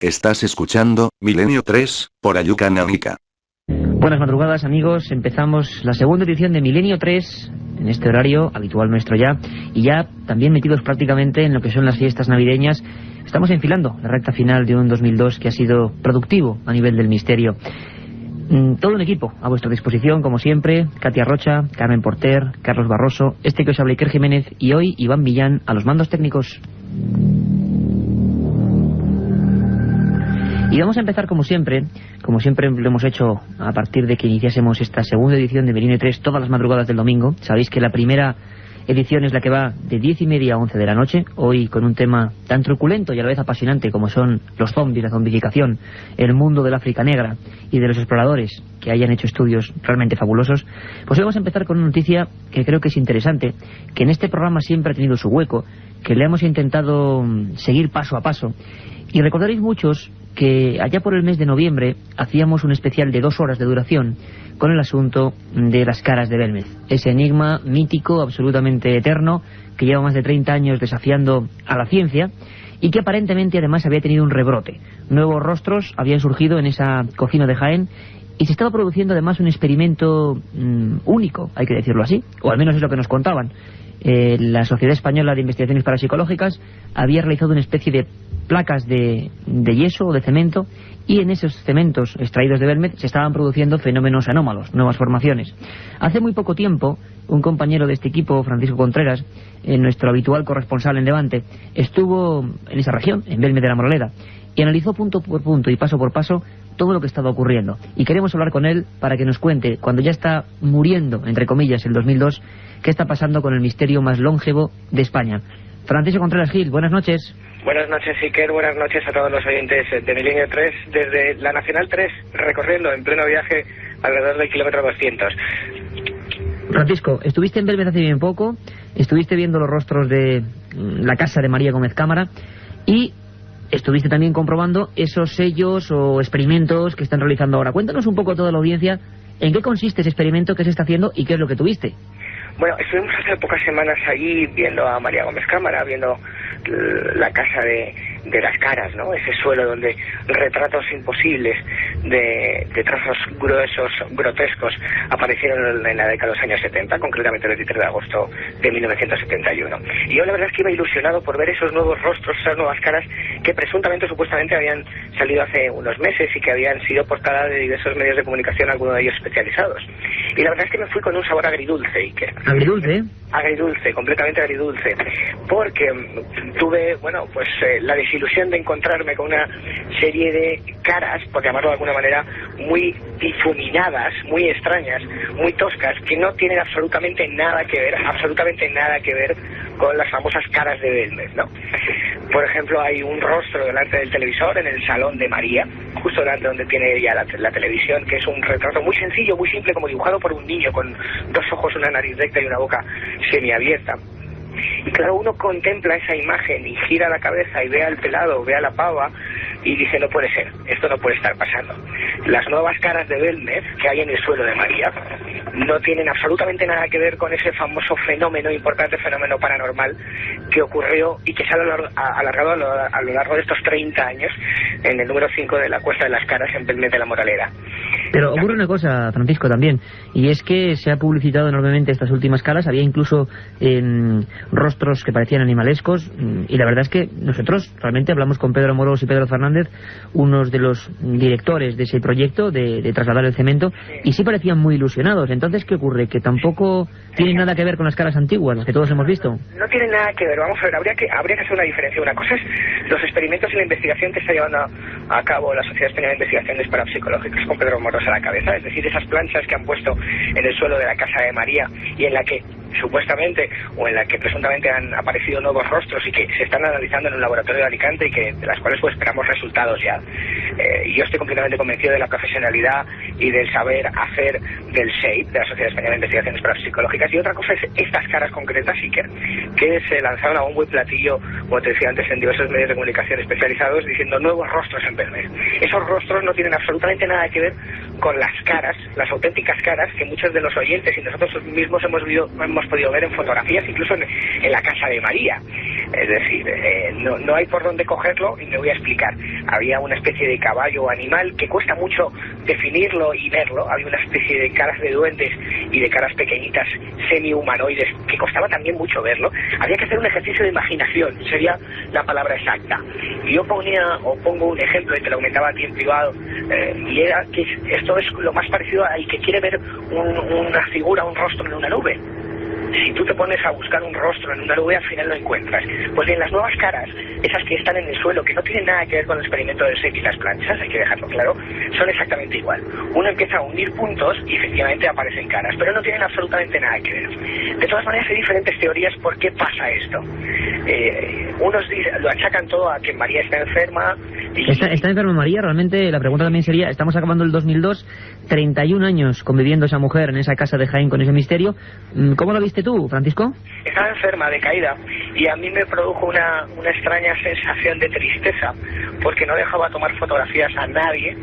Estás escuchando Milenio 3, por Ayuca Náutica. Buenas madrugadas, amigos. Empezamos la segunda edición de Milenio 3, en este horario habitual nuestro ya, y ya también metidos prácticamente en lo que son las fiestas navideñas. Estamos enfilando la recta final de un 2002 que ha sido productivo a nivel del misterio. Todo un equipo a vuestra disposición, como siempre: Katia Rocha, Carmen Porter, Carlos Barroso, que os habla Iker Jiménez, y hoy Iván Villán a los mandos técnicos. Y vamos a empezar como siempre lo hemos hecho a partir de que iniciásemos esta segunda edición de Milenio 3 todas las madrugadas del domingo. Sabéis que la primera edición es la que va de 10:30 a 11 de la noche, hoy con un tema tan truculento y a la vez apasionante como son los zombies, la zombificación, el mundo del África negra y de los exploradores que hayan hecho estudios realmente fabulosos. Pues hoy vamos a empezar con una noticia que creo que es interesante, que en este programa siempre ha tenido su hueco, que le hemos intentado seguir paso a paso. Y recordaréis muchos que allá por el mes de noviembre hacíamos un especial de 2 horas de duración con el asunto de las caras de Belmez, ese enigma mítico, absolutamente eterno, que lleva más de 30 años desafiando a la ciencia y que aparentemente además había tenido un rebrote. Nuevos rostros habían surgido en esa cocina de Jaén y se estaba produciendo además un experimento único, hay que decirlo así, o al menos es lo que nos contaban. La Sociedad Española de Investigaciones Parapsicológicas había realizado una especie de placas de yeso o de cemento, y en esos cementos extraídos de Belmez se estaban produciendo fenómenos anómalos, nuevas formaciones. Hace muy poco tiempo, un compañero de este equipo, Francisco Contreras, nuestro habitual corresponsal en Levante, estuvo en esa región, en Belmez de la Moraleda, y analizó punto por punto y paso por paso todo lo que estaba ocurriendo. Y queremos hablar con él para que nos cuente, cuando ya está muriendo, entre comillas, el 2002, qué está pasando con el misterio más longevo de España. Francisco Contreras Gil, buenas noches. Buenas noches, Iker. Buenas noches a todos los oyentes de Milenio 3, desde la Nacional 3, recorriendo en pleno viaje alrededor del kilómetro 200. Francisco, estuviste en Belmez hace bien poco, estuviste viendo los rostros de la casa de María Gómez Cámara y estuviste también comprobando esos sellos o experimentos que están realizando ahora. Cuéntanos un poco a toda la audiencia en qué consiste ese experimento, qué se está haciendo y qué es lo que tuviste. Bueno, estuvimos hace pocas semanas allí viendo a María Gómez Cámara, viendo la casa de las caras, ¿no? Ese suelo donde retratos imposibles de trazos gruesos, grotescos, aparecieron en la década de los años 70, concretamente el 23 de agosto de 1971. Y yo la verdad es que iba ilusionado por ver esos nuevos rostros, esas nuevas caras que presuntamente, supuestamente habían salido hace unos meses y que habían sido portada de diversos medios de comunicación, algunos de ellos especializados. Y la verdad es que me fui con un sabor agridulce, Iker. ¿Agridulce? Agridulce, completamente agridulce, porque tuve, bueno, pues la desilusión de encontrarme con una serie de caras, por llamarlo de alguna manera, muy difuminadas, muy extrañas, muy toscas, que no tienen absolutamente nada que ver con las famosas caras de Belmez, ¿no? Por ejemplo, hay un rostro delante del televisor en el salón de María, justo delante donde tiene ella la televisión, que es un retrato muy sencillo, muy simple, como dibujado por un niño, con 2 ojos, una nariz recta y una boca semiabierta. Y claro, uno contempla esa imagen y gira la cabeza y ve al pelado, ve a la pava y dice: no puede ser, esto no puede estar pasando. Las nuevas caras de Belmez que hay en el suelo de María no tienen absolutamente nada que ver con ese famoso fenómeno, importante fenómeno paranormal que ocurrió y que se ha alargado a lo largo de estos 30 años en el número 5 de la Cuesta de las Caras en Belmez de la Moraleda. Pero ocurre una cosa, Francisco, también, y es que se ha publicitado enormemente estas últimas caras. Había incluso rostros que parecían animalescos, y la verdad es que nosotros realmente hablamos con Pedro Amorós y Pedro Fernández, unos de los directores de ese proyecto de trasladar el cemento, y sí parecían muy ilusionados. Entonces, ¿qué ocurre? ¿Que tampoco tienen nada que ver con las caras antiguas, las que todos hemos visto? No tienen nada que ver. Vamos a ver, habría que hacer una diferencia. Una cosa es los experimentos y la investigación que está llevando a cabo la Sociedad Española de Investigaciones Parapsicológicas con Pedro Amorós a la cabeza, es decir, esas planchas que han puesto en el suelo de la casa de María y en la que supuestamente o en la que presuntamente han aparecido nuevos rostros y que se están analizando en un laboratorio de Alicante y que de las cuales pues esperamos resultados ya. Yo estoy completamente convencido de la profesionalidad y del saber hacer del SHAPE, de la Sociedad Española de Investigaciones Parapsicológicas. Y otra cosa es estas caras concretas, Iker, que se lanzaron a bombo y platillo, como te decía antes, en diversos medios de comunicación especializados, diciendo nuevos rostros en Belmez. Esos rostros no tienen absolutamente nada que ver con las caras, las auténticas caras que muchos de los oyentes y nosotros mismos hemos podido ver en fotografías, incluso en la casa de María. Es decir, no hay por dónde cogerlo y me voy a explicar. Había una especie de caballo o animal que cuesta mucho definirlo y verlo. Había una especie de caras de duendes y de caras pequeñitas semi-humanoides que costaba también mucho verlo. Había que hacer un ejercicio de imaginación, sería la palabra exacta. Y yo pongo un ejemplo y te lo comentaba a ti en privado, y era que esto es lo más parecido al que quiere ver una figura, un rostro en una nube. Si tú te pones a buscar un rostro en una nube, al final lo encuentras. Pues bien, las nuevas caras, esas que están en el suelo, que no tienen nada que ver con el experimento del SEP y las planchas, hay que dejarlo claro, son exactamente igual. Uno empieza a unir puntos y efectivamente aparecen caras, pero no tienen absolutamente nada que ver. De todas maneras, hay diferentes teorías por qué pasa esto. Unos lo achacan todo a que María está enferma. ¿Está enferma María? Realmente la pregunta también sería, estamos acabando el 2002, 31 años conviviendo esa mujer en esa casa de Jaén con ese misterio. ¿Cómo lo viste tú, Francisco? Estaba enferma, decaída, y a mí me produjo una extraña sensación de tristeza, porque no dejaba tomar fotografías a nadie.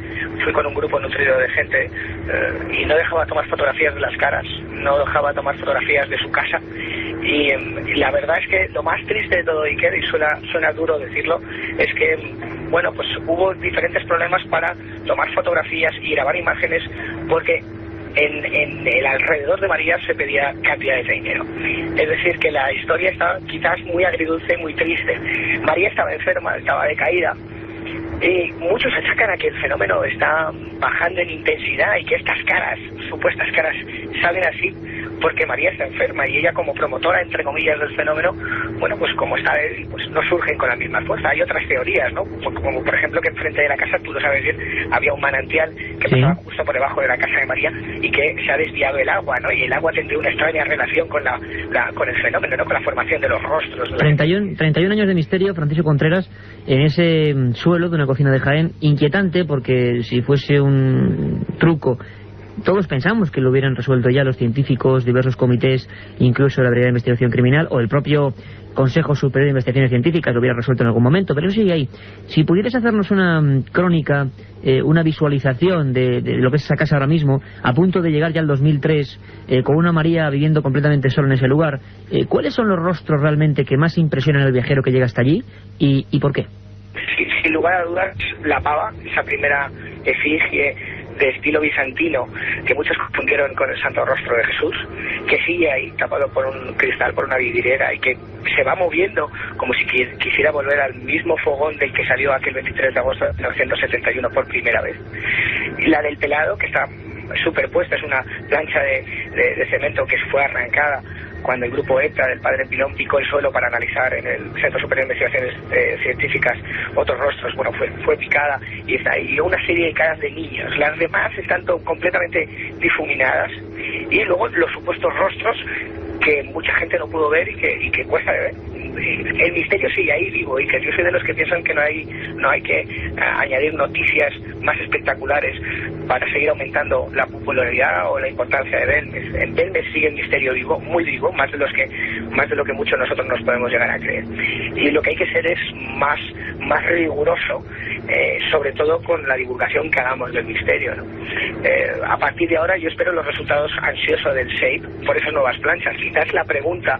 Fui con un grupo nutrido de gente y no dejaba tomar fotografías de las caras, no dejaba tomar fotografías de su casa. Y la verdad es que lo más triste de todo, Iker, y suena duro decirlo, es que bueno, pues hubo diferentes problemas para tomar fotografías y grabar imágenes, porque en el alrededor de María se pedía cantidades de dinero. Es decir, que la historia está quizás muy agridulce, muy triste. María estaba enferma, estaba decaída, y muchos achacan a que el fenómeno está bajando en intensidad y que estas caras, supuestas caras, salen así porque María está enferma, y ella, como promotora, entre comillas, del fenómeno, bueno, pues como está él, pues no surgen con la misma fuerza. Hay otras teorías, ¿no? Como por ejemplo que enfrente de la casa, tú lo sabes bien, había un manantial que pasaba justo por debajo de la casa de María y que se ha desviado el agua, ¿no? Y el agua tendría una extraña relación con con el fenómeno, ¿no? Con la formación de los rostros. 31 años de misterio, Francisco Contreras, en ese suelo de una cocina de Jaén, inquietante, porque si fuese un truco, todos pensamos que lo hubieran resuelto ya los científicos, diversos comités, incluso la Brigada de Investigación Criminal o el propio Consejo Superior de Investigaciones Científicas lo hubiera resuelto en algún momento, pero sigue ahí. Si pudieras hacernos una crónica, una visualización de lo que es esa casa ahora mismo, a punto de llegar ya al 2003, con una María viviendo completamente sola en ese lugar, ¿cuáles son los rostros realmente que más impresionan al viajero que llega hasta allí y por qué? Sin lugar a dudas, la pava, esa primera efigie de estilo bizantino que muchos confundieron con el Santo Rostro de Jesús, que sigue ahí tapado por un cristal, por una vidriera, y que se va moviendo como si quisiera volver al mismo fogón del que salió aquel 23 de agosto de 1971 por primera vez. Y la del telado, que está superpuesta, es una plancha de cemento que fue arrancada cuando el grupo ETA del padre Pilón picó el suelo para analizar en el Centro Superior de Investigaciones Científicas otros rostros. Bueno, fue picada y está ahí. Y una serie de caras de niños. Las demás están completamente difuminadas. Y luego los supuestos rostros que mucha gente no pudo ver y que cuesta de ver. El misterio sigue ahí vivo, y que yo soy de los que piensan que no hay que añadir noticias más espectaculares para seguir aumentando la popularidad o la importancia de Belmez. En Belmez sigue el misterio vivo, muy vivo, más de lo que muchos nosotros nos podemos llegar a creer. Y lo que hay que ser es más riguroso, sobre todo con la divulgación que hagamos del misterio, ¿no? A partir de ahora yo espero los resultados ansiosos del SHAPE por esas nuevas planchas. Quizás la pregunta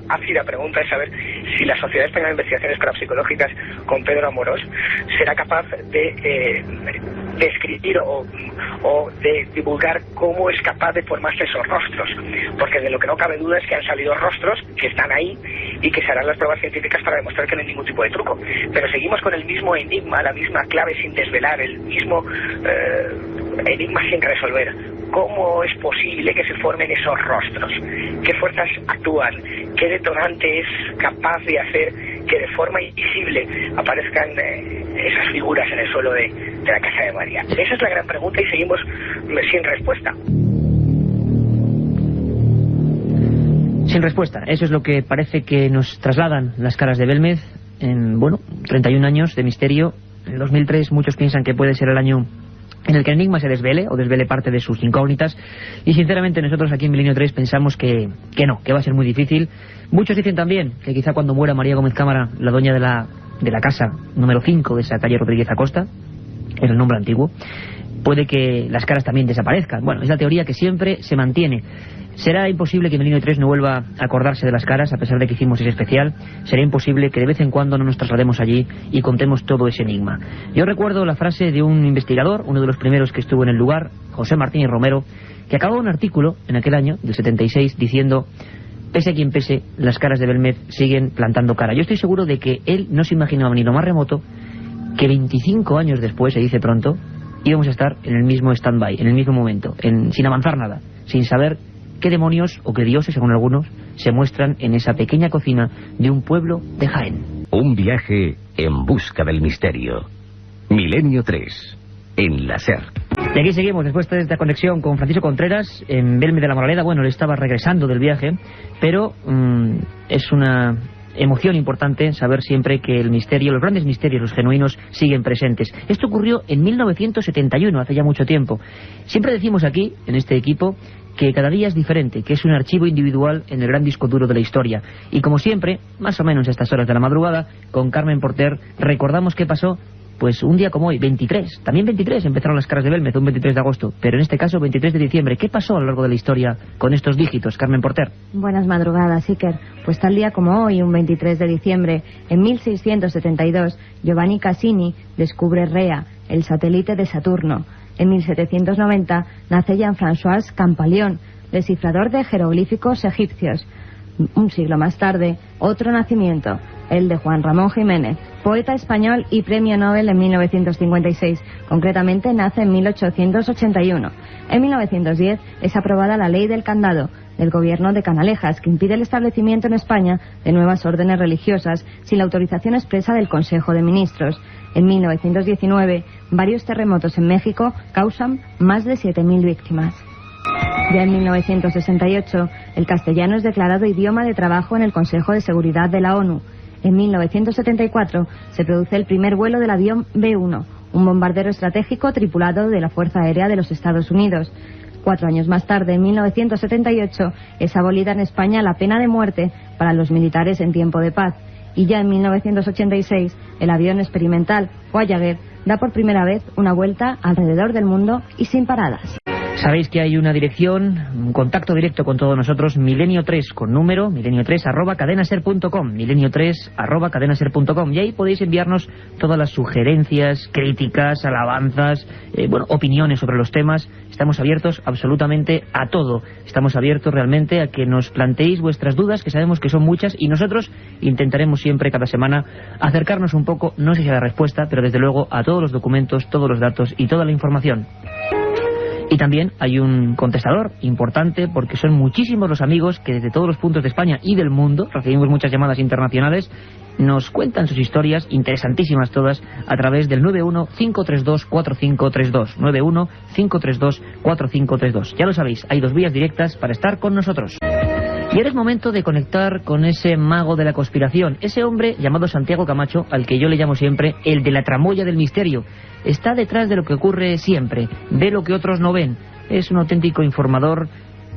es saber si la Sociedad Española de Investigaciones Parapsicológicas con Pedro Amorós será capaz de escribir o de divulgar cómo es capaz de formarse esos rostros, porque de lo que no cabe duda es que han salido rostros que están ahí y que se harán las pruebas científicas para demostrar que no hay ningún tipo de truco, pero seguimos con el mismo enigma, la misma clave sin desvelar, el mismo enigma sin resolver. ¿Cómo es posible que se formen esos rostros? ¿Qué fuerzas actúan? ¿Qué detonante es capaz de hacer que de forma invisible aparezcan esas figuras en el suelo de la casa de María? Esa es la gran pregunta y seguimos sin respuesta. Sin respuesta. Eso es lo que parece que nos trasladan las caras de Belmez en, 31 años de misterio. En el 2003 muchos piensan que puede ser el año en el que el enigma se desvele o desvele parte de sus incógnitas, y sinceramente nosotros aquí en Milenio 3 pensamos que va a ser muy difícil. Muchos dicen también que quizá cuando muera María Gómez Cámara, la dueña de la casa número 5 de esa calle Rodríguez Acosta, era el nombre antiguo, puede que las caras también desaparezcan. Bueno, es la teoría que siempre se mantiene. Será imposible que Milenio 3 no vuelva a acordarse de las caras, a pesar de que hicimos ese especial. Será imposible que de vez en cuando no nos traslademos allí y contemos todo ese enigma. Yo recuerdo la frase de un investigador, uno de los primeros que estuvo en el lugar, José Martínez Romero, que acabó un artículo en aquel año, del 76, diciendo: pese a quien pese, las caras de Belmez siguen plantando cara. Yo estoy seguro de que él no se imaginaba ni lo más remoto que 25 años después, se dice pronto, íbamos a estar en el mismo stand-by, en el mismo momento, sin avanzar nada, sin saber qué demonios o qué dioses, según algunos, se muestran en esa pequeña cocina de un pueblo de Jaén. Un viaje en busca del misterio. Milenio 3, en la SER. Y aquí seguimos, después de esta conexión con Francisco Contreras, en Belmez de la Moraleda. Bueno, él estaba regresando del viaje, pero es una emoción importante saber siempre que el misterio, los grandes misterios, los genuinos, siguen presentes. Esto ocurrió en 1971, hace ya mucho tiempo. Siempre decimos aquí, en este equipo, que cada día es diferente, que es un archivo individual en el gran disco duro de la historia. Y como siempre, más o menos a estas horas de la madrugada, con Carmen Porter, recordamos qué pasó, pues un día como hoy, 23. También 23 empezaron las caras de Belmez, un 23 de agosto, pero en este caso 23 de diciembre. ¿Qué pasó a lo largo de la historia con estos dígitos, Carmen Porter? Buenas madrugadas, Iker. Pues tal día como hoy, un 23 de diciembre, en 1672, Giovanni Cassini descubre Rea, el satélite de Saturno. En 1790 nace Jean-François Champollion, descifrador de jeroglíficos egipcios. Un siglo más tarde, otro nacimiento, el de Juan Ramón Jiménez, poeta español y premio Nobel en 1956. Concretamente nace en 1881. En 1910 es aprobada la Ley del Candado del gobierno de Canalejas, que impide el establecimiento en España de nuevas órdenes religiosas sin la autorización expresa del Consejo de Ministros. En 1919, varios terremotos en México causan más de 7.000 víctimas. Ya en 1968, el castellano es declarado idioma de trabajo en el Consejo de Seguridad de la ONU. En 1974 se produce el primer vuelo del avión B-1, un bombardero estratégico tripulado de la Fuerza Aérea de los Estados Unidos. 4 años más tarde, en 1978, es abolida en España la pena de muerte para los militares en tiempo de paz. Y ya en 1986, el avión experimental Voyager da por primera vez una vuelta alrededor del mundo y sin paradas. Sabéis que hay una dirección, un contacto directo con todos nosotros, Milenio3 con número, milenio3@cadenaser.com, milenio3@cadenaser.com, y ahí podéis enviarnos todas las sugerencias, críticas, alabanzas, opiniones sobre los temas. Estamos abiertos absolutamente a todo. Estamos abiertos realmente a que nos planteéis vuestras dudas, que sabemos que son muchas, y nosotros intentaremos siempre, cada semana, acercarnos un poco, no sé si a la respuesta, pero desde luego a todos los documentos, todos los datos y toda la información. Y también hay un contestador importante, porque son muchísimos los amigos que desde todos los puntos de España y del mundo, recibimos muchas llamadas internacionales, nos cuentan sus historias, interesantísimas todas, a través del 91-532-4532, 91-532-4532. Ya lo sabéis, hay 2 vías directas para estar con nosotros. Y ahora es momento de conectar con ese mago de la conspiración, ese hombre llamado Santiago Camacho, al que yo le llamo siempre el de la tramoya del misterio. Está detrás de lo que ocurre siempre, ve lo que otros no ven. Es un auténtico informador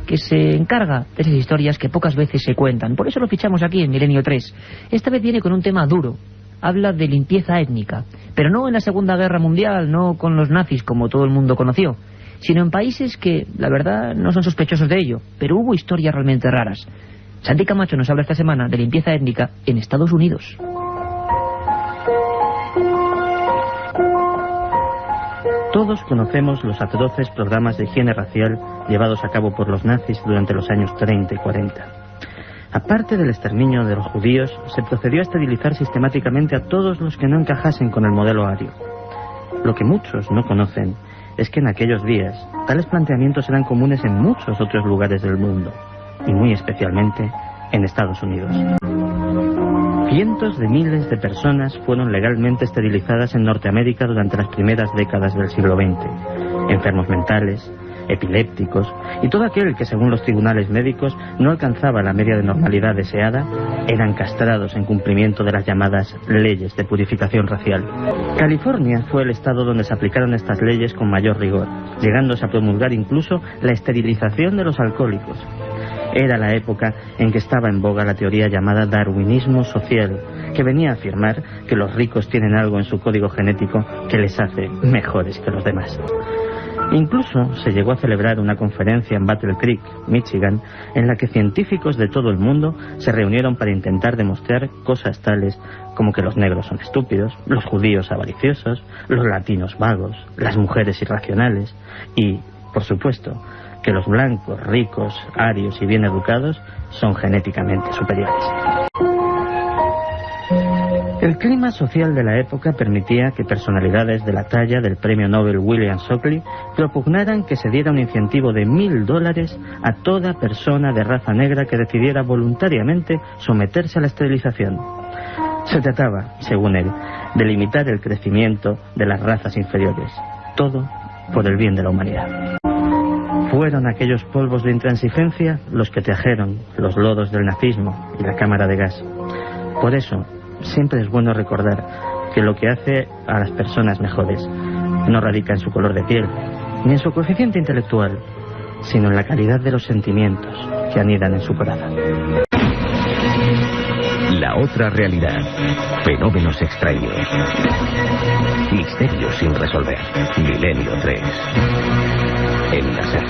que se encarga de esas historias que pocas veces se cuentan. Por eso lo fichamos aquí en Milenio 3. Esta vez viene con un tema duro. Habla de limpieza étnica, pero no en la Segunda Guerra Mundial, no con los nazis como todo el mundo conoció, sino en países que, la verdad, no son sospechosos de ello, pero hubo historias realmente raras. Santi Camacho nos habla esta semana de limpieza étnica en Estados Unidos. Todos conocemos los atroces programas de higiene racial llevados a cabo por los nazis durante los años 30 y 40. Aparte del exterminio de los judíos, se procedió a esterilizar sistemáticamente a todos los que no encajasen con el modelo ario. Lo que muchos no conocen es que en aquellos días tales planteamientos eran comunes en muchos otros lugares del mundo, y muy especialmente en Estados Unidos. Cientos de miles de personas fueron legalmente esterilizadas en Norteamérica durante las primeras décadas del siglo XX. Enfermos mentales, epilépticos y todo aquel que, según los tribunales médicos, no alcanzaba la media de normalidad deseada, eran castrados en cumplimiento de las llamadas leyes de purificación racial. California fue el estado donde se aplicaron estas leyes con mayor rigor, llegándose a promulgar incluso la esterilización de los alcohólicos. Era la época en que estaba en boga la teoría llamada darwinismo social, que venía a afirmar que los ricos tienen algo en su código genético que les hace mejores que los demás. Incluso se llegó a celebrar una conferencia en Battle Creek, Michigan, en la que científicos de todo el mundo se reunieron para intentar demostrar cosas tales como que los negros son estúpidos, los judíos avariciosos, los latinos vagos, las mujeres irracionales y, por supuesto, que los blancos, ricos, arios y bien educados son genéticamente superiores. El clima social de la época permitía que personalidades de la talla del premio Nobel William Shockley propugnaran que se diera un incentivo de $1000 a toda persona de raza negra que decidiera voluntariamente someterse a la esterilización. Se trataba, según él, de limitar el crecimiento de las razas inferiores, todo por el bien de la humanidad. Fueron aquellos polvos de intransigencia los que trajeron los lodos del nazismo y la cámara de gas. Por eso, siempre es bueno recordar que lo que hace a las personas mejores no radica en su color de piel, ni en su coeficiente intelectual, sino en la calidad de los sentimientos que anidan en su corazón. La otra realidad. Fenómenos extraños. Misterios sin resolver. Milenio 3. En la SER.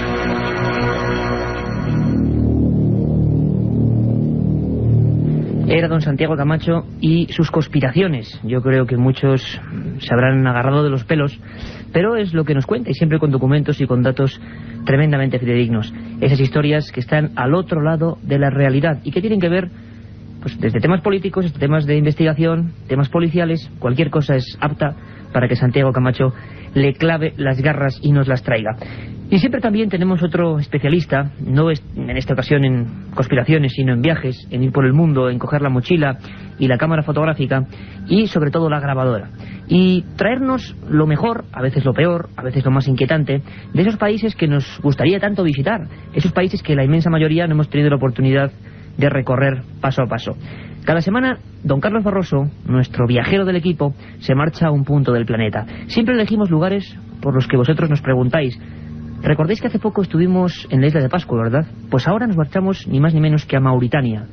Era don Santiago Camacho y sus conspiraciones. Yo creo que muchos se habrán agarrado de los pelos, pero es lo que nos cuenta, y siempre con documentos y con datos tremendamente fidedignos. Esas historias que están al otro lado de la realidad y que tienen que ver, pues, desde temas políticos, desde temas de investigación, temas policiales. Cualquier cosa es apta para que Santiago Camacho le clave las garras y nos las traiga. Y siempre también tenemos otro especialista, no en esta ocasión en conspiraciones, sino en viajes, en ir por el mundo, en coger la mochila y la cámara fotográfica y sobre todo la grabadora. Y traernos lo mejor, a veces lo peor, a veces lo más inquietante, de esos países que nos gustaría tanto visitar, esos países que la inmensa mayoría no hemos tenido la oportunidad de recorrer paso a paso. Cada semana, don Carlos Barroso, nuestro viajero del equipo, se marcha a un punto del planeta. Siempre elegimos lugares por los que vosotros nos preguntáis. Recordáis que hace poco estuvimos en la isla de Pascua, ¿verdad? Pues ahora nos marchamos ni más ni menos que a Mauritania,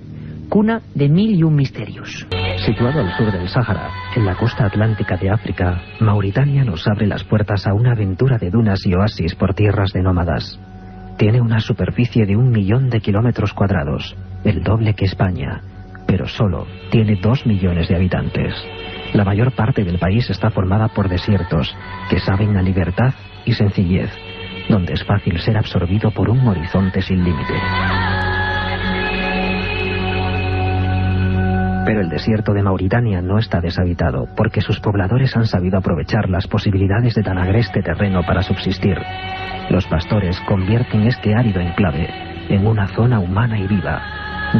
cuna de 1001 misterios. Situado al sur del Sáhara, en la costa atlántica de África, Mauritania nos abre las puertas a una aventura de dunas y oasis por tierras de nómadas. Tiene una superficie de 1 millón de kilómetros cuadrados, el doble que España, pero solo tiene 2 millones de habitantes. La mayor parte del país está formada por desiertos que saben a libertad y sencillez, donde es fácil ser absorbido por un horizonte sin límite. Pero el desierto de Mauritania no está deshabitado, porque sus pobladores han sabido aprovechar las posibilidades de tan agreste terreno para subsistir. Los pastores convierten este árido enclave en una zona humana y viva,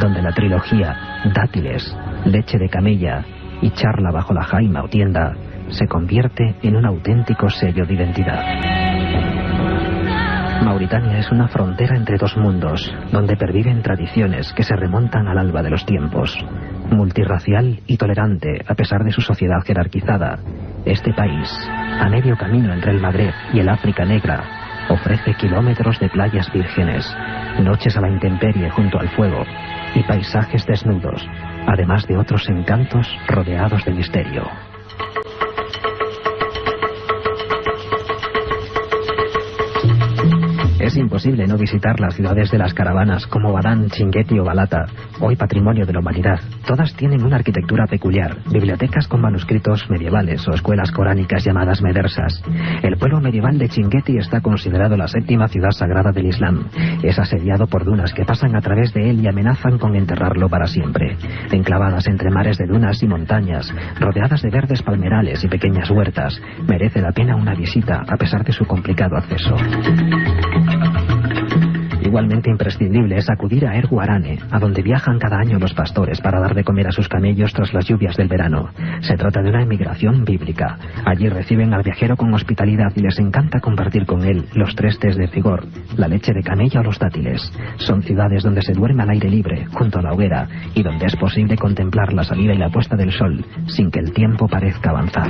donde la trilogía dátiles, leche de camella y charla bajo la jaima o tienda se convierte en un auténtico sello de identidad. Mauritania es una frontera entre dos mundos, donde perviven tradiciones que se remontan al alba de los tiempos. Multirracial y tolerante, a pesar de su sociedad jerarquizada, este país, a medio camino entre el Magreb y el África Negra, ofrece kilómetros de playas vírgenes, noches a la intemperie junto al fuego y paisajes desnudos, además de otros encantos rodeados de misterio. Es imposible no visitar las ciudades de las caravanas como Badán, Chinguetti o Balata, hoy patrimonio de la humanidad. Todas tienen una arquitectura peculiar, bibliotecas con manuscritos medievales o escuelas coránicas llamadas medersas. El pueblo medieval de Chinguetti está considerado la 7ª ciudad sagrada del Islam. Es asediado por dunas que pasan a través de él y amenazan con enterrarlo para siempre. Enclavadas entre mares de dunas y montañas, rodeadas de verdes palmerales y pequeñas huertas, merece la pena una visita a pesar de su complicado acceso. Igualmente imprescindible es acudir a Erguarane, a donde viajan cada año los pastores para dar de comer a sus camellos tras las lluvias del verano. Se trata de una emigración bíblica. Allí reciben al viajero con hospitalidad y les encanta compartir con él los 3 tés de Figor, la leche de camella o los dátiles. Son ciudades donde se duerme al aire libre, junto a la hoguera, y donde es posible contemplar la salida y la puesta del sol, sin que el tiempo parezca avanzar.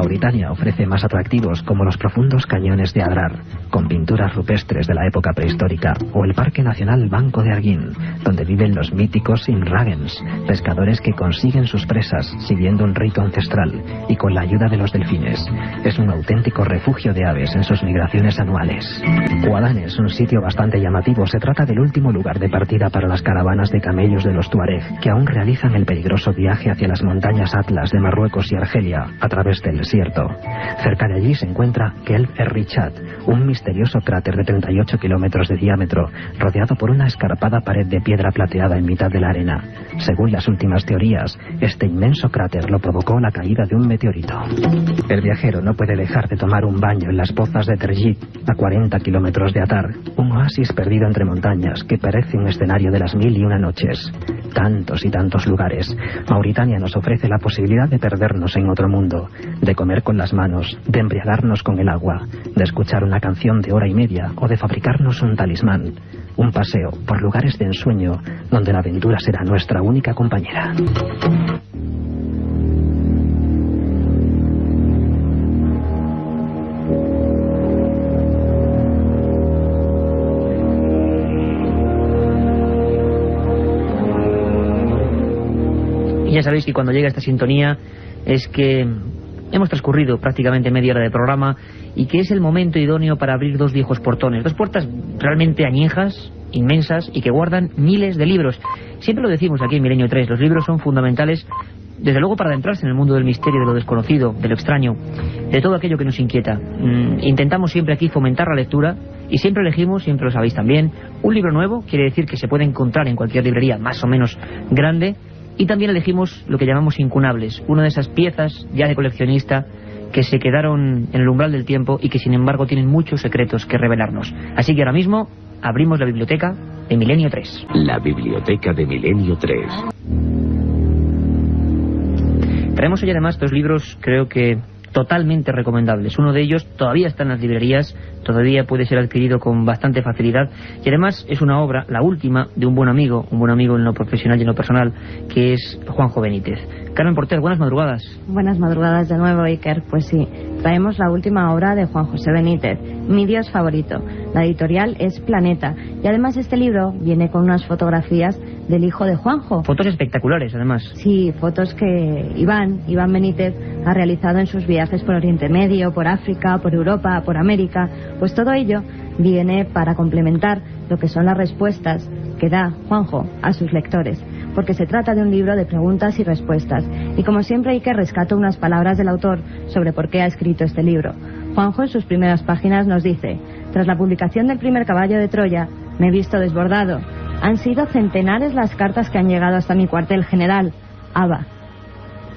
Mauritania ofrece más atractivos como los profundos cañones de Adrar, con pinturas rupestres de la época prehistórica, o el Parque Nacional Banco de Arguín, donde viven los míticos Imragens, pescadores que consiguen sus presas siguiendo un rito ancestral y con la ayuda de los delfines. Es un auténtico refugio de aves en sus migraciones anuales. Ouadane es un sitio bastante llamativo. Se trata del último lugar de partida para las caravanas de camellos de los Tuareg, que aún realizan el peligroso viaje hacia las montañas Atlas de Marruecos y Argelia a través del desierto. Cerca de allí se encuentra Kelf el-Richat, un misterioso cráter de 38 kilómetros de diámetro, rodeado por una escarpada pared de piedra plateada en mitad de la arena. Según las últimas teorías, este inmenso cráter lo provocó la caída de un meteorito. El viajero no puede dejar de tomar un baño en las pozas de Terjit, a 40 kilómetros de Atar, un oasis perdido entre montañas que parece un escenario de las 1001 noches. Tantos y tantos lugares. Mauritania nos ofrece la posibilidad de perdernos en otro mundo, de comer con las manos, de embriagarnos con el agua, de escuchar una canción de hora y media o de fabricarnos un talismán. Un paseo por lugares de ensueño donde la aventura será nuestra única compañera. Ya sabéis que cuando llega esta sintonía es que hemos transcurrido prácticamente media hora de programa y que es el momento idóneo para abrir dos viejos portones, dos puertas realmente añejas, inmensas y que guardan miles de libros. Siempre lo decimos aquí en Milenio 3, los libros son fundamentales, desde luego, para adentrarse en el mundo del misterio, de lo desconocido, de lo extraño, de todo aquello que nos inquieta. Intentamos siempre aquí fomentar la lectura y siempre elegimos, siempre lo sabéis también, un libro nuevo, quiere decir que se puede encontrar en cualquier librería más o menos grande. Y también elegimos lo que llamamos incunables, una de esas piezas ya de coleccionista que se quedaron en el umbral del tiempo y que sin embargo tienen muchos secretos que revelarnos. Así que ahora mismo abrimos la biblioteca de Milenio 3. La biblioteca de Milenio 3. Traemos hoy además dos libros, creo que totalmente recomendables. Uno de ellos todavía está en las librerías, todavía puede ser adquirido con bastante facilidad y además es una obra, la última, de un buen amigo en lo profesional y en lo personal, que es Juanjo Benítez. Carmen Porter, buenas madrugadas. Buenas madrugadas de nuevo, Iker. Pues sí, traemos la última obra de Juan José Benítez, Mi Dios favorito. La editorial es Planeta y además este libro viene con unas fotografías del hijo de Juanjo. Fotos espectaculares, además. Sí, fotos que Iván Benítez ha realizado en sus viajes por Oriente Medio, por África, por Europa, por América. Pues todo ello viene para complementar lo que son las respuestas que da Juanjo a sus lectores, porque se trata de un libro de preguntas y respuestas. Y como siempre hay que rescatar unas palabras del autor sobre por qué ha escrito este libro. Juanjo en sus primeras páginas nos dice: tras la publicación del primer caballo de Troya, me he visto desbordado. Han sido centenares las cartas que han llegado hasta mi cuartel general, Aba.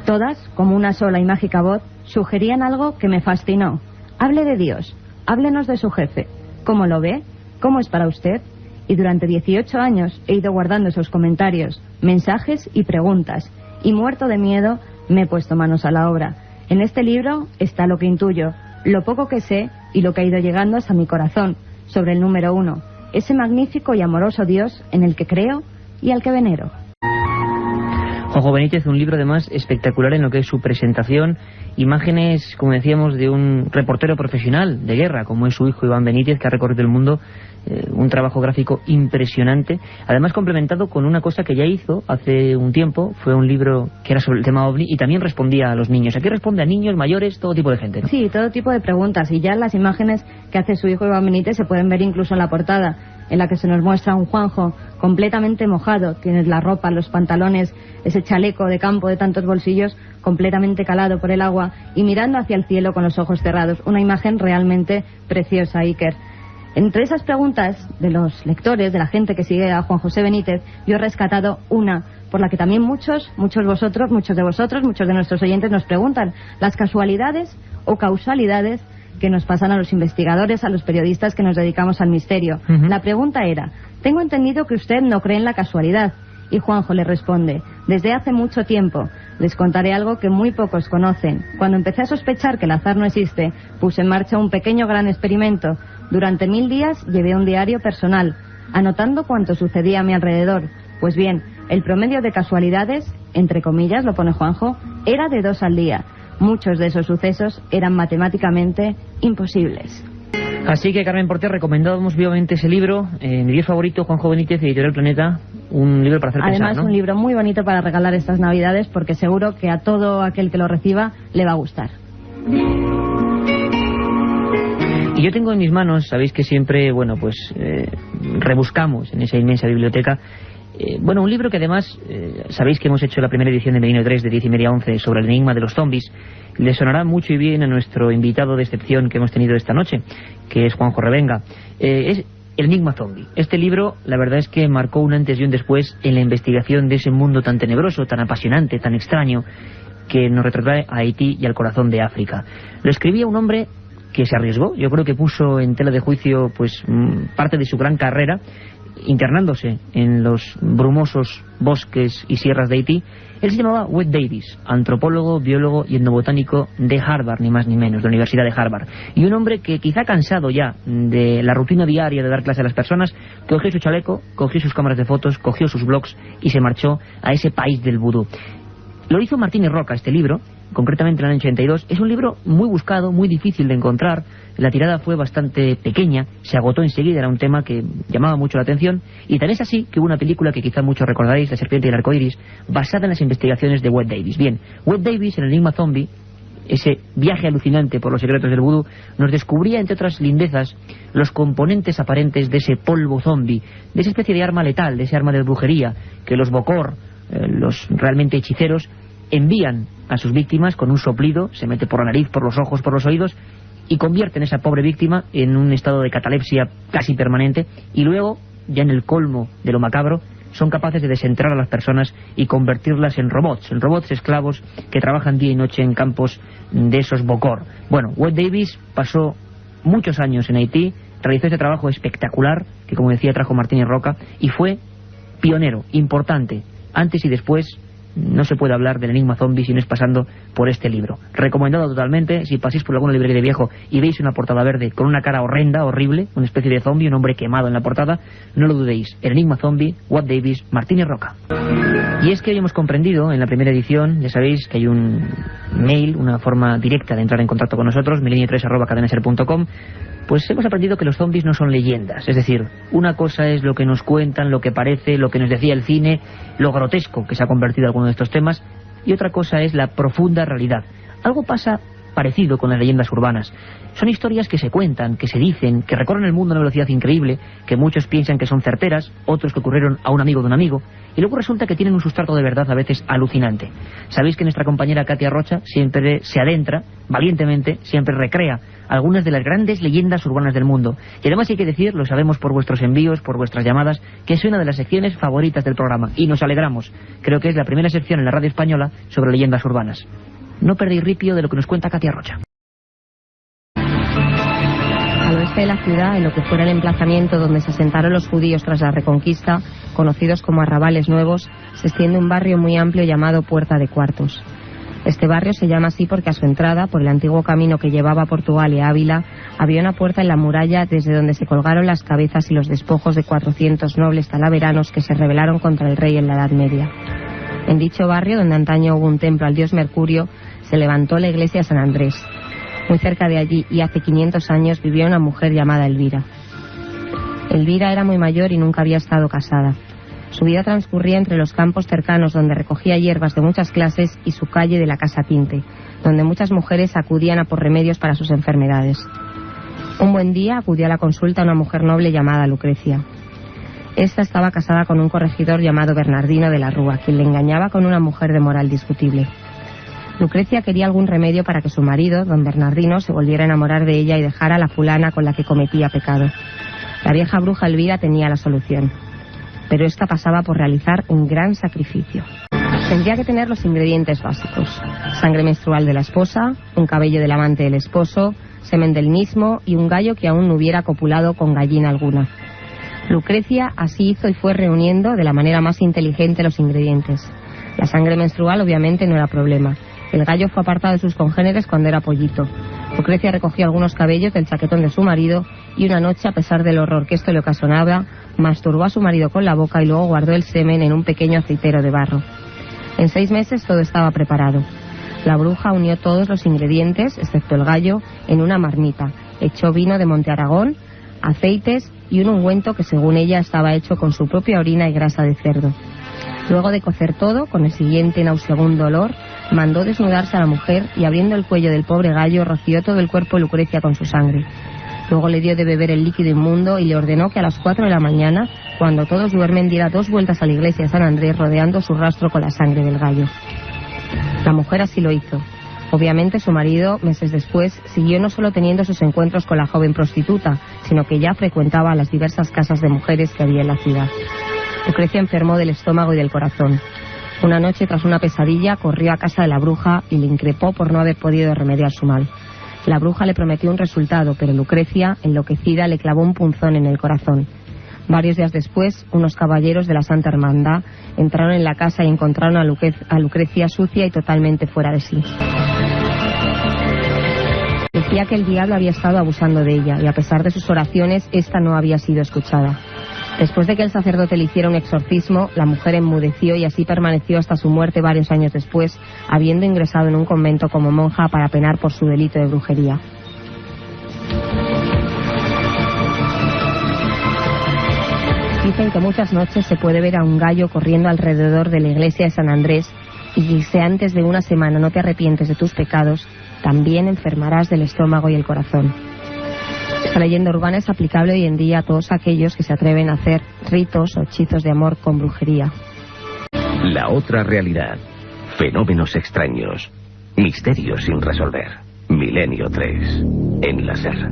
Todas, como una sola y mágica voz, sugerían algo que me fascinó. Hable de Dios, háblenos de su jefe. ¿Cómo lo ve? ¿Cómo es para usted? Y durante 18 años he ido guardando esos comentarios, mensajes y preguntas. Y muerto de miedo, me he puesto manos a la obra. En este libro está lo que intuyo, lo poco que sé y lo que ha ido llegando hasta mi corazón, sobre el número 1, ese magnífico y amoroso Dios en el que creo y al que venero. Juanjo Benítez, un libro además espectacular en lo que es su presentación, imágenes, como decíamos, de un reportero profesional de guerra, como es su hijo Iván Benítez, que ha recorrido el mundo, un trabajo gráfico impresionante, además complementado con una cosa que ya hizo hace un tiempo, fue un libro que era sobre el tema OVNI y también respondía a los niños. Aquí responde a niños, mayores, todo tipo de gente, ¿no? Sí, todo tipo de preguntas, y ya las imágenes que hace su hijo Iván Benítez se pueden ver incluso en la portada, en la que se nos muestra un Juanjo completamente mojado, tienes la ropa, los pantalones, ese chaleco de campo de tantos bolsillos completamente calado por el agua y mirando hacia el cielo con los ojos cerrados. Una imagen realmente preciosa, Iker. Entre esas preguntas de los lectores, de la gente que sigue a Juan José Benítez, yo he rescatado una por la que también muchos de vosotros, muchos de nuestros oyentes nos preguntan: las casualidades o causalidades que nos pasan a los investigadores, a los periodistas que nos dedicamos al misterio. La pregunta era: tengo entendido que usted no cree en la casualidad. Y Juanjo le responde: desde hace mucho tiempo. Les contaré algo que muy pocos conocen. Cuando empecé a sospechar que el azar no existe, puse en marcha un pequeño gran experimento. Durante 1000 días llevé un diario personal, anotando cuanto sucedía a mi alrededor. Pues bien, el promedio de casualidades, entre comillas, lo pone Juanjo, era de 2 al día. Muchos de esos sucesos eran matemáticamente imposibles. Así que, Carmen Porter, recomendamos vivamente ese libro, mi 10 favorito, Juanjo Benítez, Editorial Planeta, un libro para hacer pensar, Además, ¿no? un libro muy bonito para regalar estas Navidades, porque seguro que a todo aquel que lo reciba le va a gustar. Y yo tengo en mis manos, sabéis que siempre, bueno, pues rebuscamos en esa inmensa biblioteca, bueno, un libro que además, sabéis que hemos hecho la primera edición de Milenio 3 de 10:30 a 11 sobre el enigma de los zombies. Le sonará mucho y bien a nuestro invitado de excepción que hemos tenido esta noche, que es Juanjo Revenga. Es El enigma zombie. Este libro, la verdad es que marcó un antes y un después en la investigación de ese mundo tan tenebroso, tan apasionante, tan extraño, que nos retrotrae a Haití y al corazón de África. Lo escribía un hombre que se arriesgó, yo creo que puso en tela de juicio pues parte de su gran carrera, internándose en los brumosos bosques y sierras de Haití. Él se llamaba Wade Davis, antropólogo, biólogo y etnobotánico de Harvard, ni más ni menos, de la Universidad de Harvard. Y un hombre que, quizá cansado ya de la rutina diaria de dar clase a las personas, cogió su chaleco, cogió sus cámaras de fotos, cogió sus blogs y se marchó a ese país del vudú. Lo hizo Martínez Roca, este libro, concretamente en el año 82. Es un libro muy buscado, muy difícil de encontrar. La tirada fue bastante pequeña, se agotó enseguida, era un tema que llamaba mucho la atención. Y tan es así que hubo una película que quizá muchos recordaréis, La serpiente y el arcoiris, basada en las investigaciones de Wade Davis. Bien, Wade Davis, en El enigma zombie, ese viaje alucinante por los secretos del vudú, nos descubría, entre otras lindezas, los componentes aparentes de ese polvo zombie, de esa especie de arma letal, de ese arma de brujería, que los Bokor, los realmente hechiceros, envían a sus víctimas con un soplido, se mete por la nariz, por los ojos, por los oídos, y convierten a esa pobre víctima en un estado de catalepsia casi permanente, y luego, ya en el colmo de lo macabro, son capaces de desentrar a las personas y convertirlas en robots esclavos que trabajan día y noche en campos de esos Bokor. Bueno, Wade Davis pasó muchos años en Haití, realizó ese trabajo espectacular, que como decía trajo Martínez Roca, y fue pionero, importante. Antes y después no se puede hablar del enigma zombie si no es pasando por este libro. Recomendado totalmente. Si paséis por alguna librería de viejo y veis una portada verde con una cara horrenda, horrible, una especie de zombie, un hombre quemado en la portada, no lo dudéis. El enigma zombie, Wade Davis, Martínez Roca. Y es que hoy hemos comprendido en la primera edición, ya sabéis que hay un mail, una forma directa de entrar en contacto con nosotros, milenio3@cadenaser.com. Pues hemos aprendido que los zombies no son leyendas. Es decir, una cosa es lo que nos cuentan, lo que parece, lo que nos decía el cine, lo grotesco que se ha convertido alguno de estos temas, y otra cosa es la profunda realidad. Algo pasa parecido con las leyendas urbanas. Son historias que se cuentan, que se dicen, que recorren el mundo a una velocidad increíble, que muchos piensan que son certeras, otros que ocurrieron a un amigo de un amigo, y luego resulta que tienen un sustrato de verdad a veces alucinante. Sabéis que nuestra compañera Katia Rocha siempre se adentra, valientemente, siempre recrea algunas de las grandes leyendas urbanas del mundo. Y además hay que decir, lo sabemos por vuestros envíos, por vuestras llamadas, que es una de las secciones favoritas del programa, y nos alegramos. Creo que es la primera sección en la radio española sobre leyendas urbanas. No perdéis ripio de lo que nos cuenta Katia Rocha. Al oeste de la ciudad, en lo que fuera el emplazamiento donde se asentaron los judíos tras la Reconquista, conocidos como Arrabales Nuevos, se extiende un barrio muy amplio llamado Puerta de Cuartos. Este barrio se llama así porque a su entrada, por el antiguo camino que llevaba a Portugal y a Ávila, había una puerta en la muralla desde donde se colgaron las cabezas y los despojos de 400 nobles talaveranos que se rebelaron contra el rey en la Edad Media. En dicho barrio, donde antaño hubo un templo al dios Mercurio, se levantó la iglesia de San Andrés. Muy cerca de allí, y hace 500 años, vivía una mujer llamada Elvira. Elvira era muy mayor y nunca había estado casada. Su vida transcurría entre los campos cercanos donde recogía hierbas de muchas clases y su calle de la Casa Tinte, donde muchas mujeres acudían a por remedios para sus enfermedades. Un buen día acudió a la consulta una mujer noble llamada Lucrecia. Esta estaba casada con un corregidor llamado Bernardino de la Rúa, quien le engañaba con una mujer de moral discutible. Lucrecia quería algún remedio para que su marido, don Bernardino, se volviera a enamorar de ella y dejara a la fulana con la que cometía pecado. La vieja bruja Elvira tenía la solución, pero esta pasaba por realizar un gran sacrificio. Tendría que tener los ingredientes básicos: sangre menstrual de la esposa, un cabello del amante del esposo, semen del mismo y un gallo que aún no hubiera copulado con gallina alguna. Lucrecia así hizo y fue reuniendo de la manera más inteligente los ingredientes. La sangre menstrual obviamente no era problema. El gallo fue apartado de sus congéneres cuando era pollito. Lucrecia recogió algunos cabellos del chaquetón de su marido y una noche, a pesar del horror que esto le ocasionaba, masturbó a su marido con la boca y luego guardó el semen en un pequeño aceitero de barro. En 6 meses todo estaba preparado. La bruja unió todos los ingredientes, excepto el gallo, en una marmita. Echó vino de Monte Aragón, aceites y un ungüento que según ella estaba hecho con su propia orina y grasa de cerdo. Luego de cocer todo, con el siguiente nauseabundo olor, mandó desnudarse a la mujer y abriendo el cuello del pobre gallo roció todo el cuerpo de Lucrecia con su sangre. Luego le dio de beber el líquido inmundo y le ordenó que a las 4 de la mañana, cuando todos duermen, diera 2 vueltas a la iglesia de San Andrés rodeando su rastro con la sangre del gallo. La mujer así lo hizo. Obviamente su marido, meses después, siguió no solo teniendo sus encuentros con la joven prostituta, sino que ya frecuentaba las diversas casas de mujeres que había en la ciudad. Lucrecia enfermó del estómago y del corazón. Una noche, tras una pesadilla, corrió a casa de la bruja y le increpó por no haber podido remediar su mal. La bruja le prometió un resultado, pero Lucrecia, enloquecida, le clavó un punzón en el corazón. Varios días después, unos caballeros de la Santa Hermandad entraron en la casa y encontraron a Lucrecia sucia y totalmente fuera de sí. Decía que el diablo había estado abusando de ella y a pesar de sus oraciones, esta no había sido escuchada. Después de que el sacerdote le hiciera un exorcismo, la mujer enmudeció y así permaneció hasta su muerte varios años después, habiendo ingresado en un convento como monja para penar por su delito de brujería. Dicen que muchas noches se puede ver a un gallo corriendo alrededor de la iglesia de San Andrés y si antes de una semana no te arrepientes de tus pecados, también enfermarás del estómago y el corazón. Esta leyenda urbana es aplicable hoy en día a todos aquellos que se atreven a hacer ritos o hechizos de amor con brujería. La otra realidad. Fenómenos extraños. Misterios sin resolver. Milenio 3. En la SER.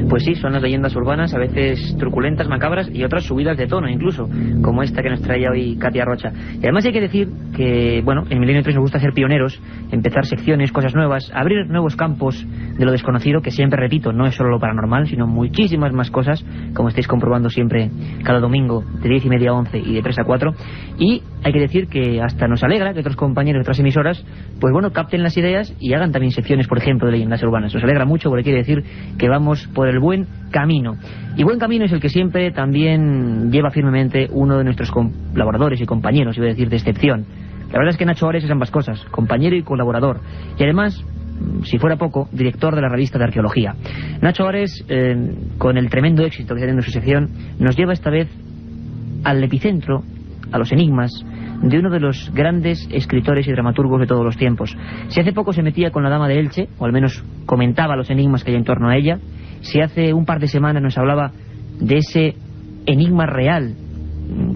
Pues sí, son las leyendas urbanas, a veces truculentas, macabras y otras subidas de tono incluso, como esta que nos trae hoy Katia Rocha. Y además hay que decir que, bueno, en Milenio 3 nos gusta ser pioneros, empezar secciones, cosas nuevas, abrir nuevos campos de lo desconocido, que siempre repito, no es solo lo paranormal, sino muchísimas más cosas, como estáis comprobando siempre cada domingo de 10:30 a 11 y de 3 a 4. Y hay que decir que hasta nos alegra que otros compañeros de otras emisoras, pues bueno, capten las ideas y hagan también secciones, por ejemplo, de leyendas urbanas. Nos alegra mucho porque quiere decir que vamos por el buen camino. Y buen camino es el que siempre también lleva firmemente uno de nuestros colaboradores y compañeros, iba a decir de excepción. La verdad es que Nacho Ares es ambas cosas, compañero y colaborador. Y además, si fuera poco, director de la revista de arqueología. Nacho Ares, con el tremendo éxito que está teniendo su sección, nos lleva esta vez al epicentro, a los enigmas de uno de los grandes escritores y dramaturgos de todos los tiempos. Si hace poco se metía con la dama de Elche, o al menos comentaba los enigmas que hay en torno a ella, si hace un par de semanas nos hablaba de ese enigma real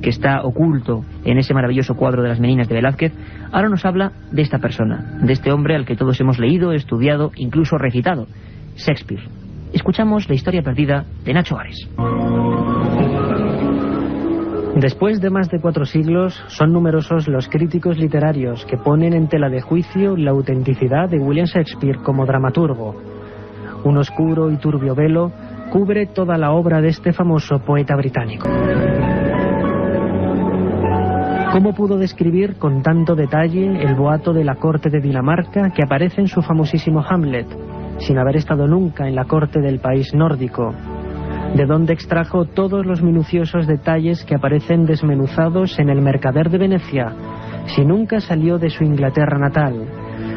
que está oculto en ese maravilloso cuadro de las Meninas de Velázquez, ahora nos habla de esta persona, de este hombre al que todos hemos leído, estudiado, incluso recitado, Shakespeare. Escuchamos la historia perdida de Nacho Ares. Después de más de 4 siglos, son numerosos los críticos literarios que ponen en tela de juicio la autenticidad de William Shakespeare como dramaturgo. Un oscuro y turbio velo cubre toda la obra de este famoso poeta británico. ¿Cómo pudo describir con tanto detalle el boato de la corte de Dinamarca que aparece en su famosísimo Hamlet, sin haber estado nunca en la corte del país nórdico? ¿De dónde extrajo todos los minuciosos detalles que aparecen desmenuzados en El Mercader de Venecia, si nunca salió de su Inglaterra natal?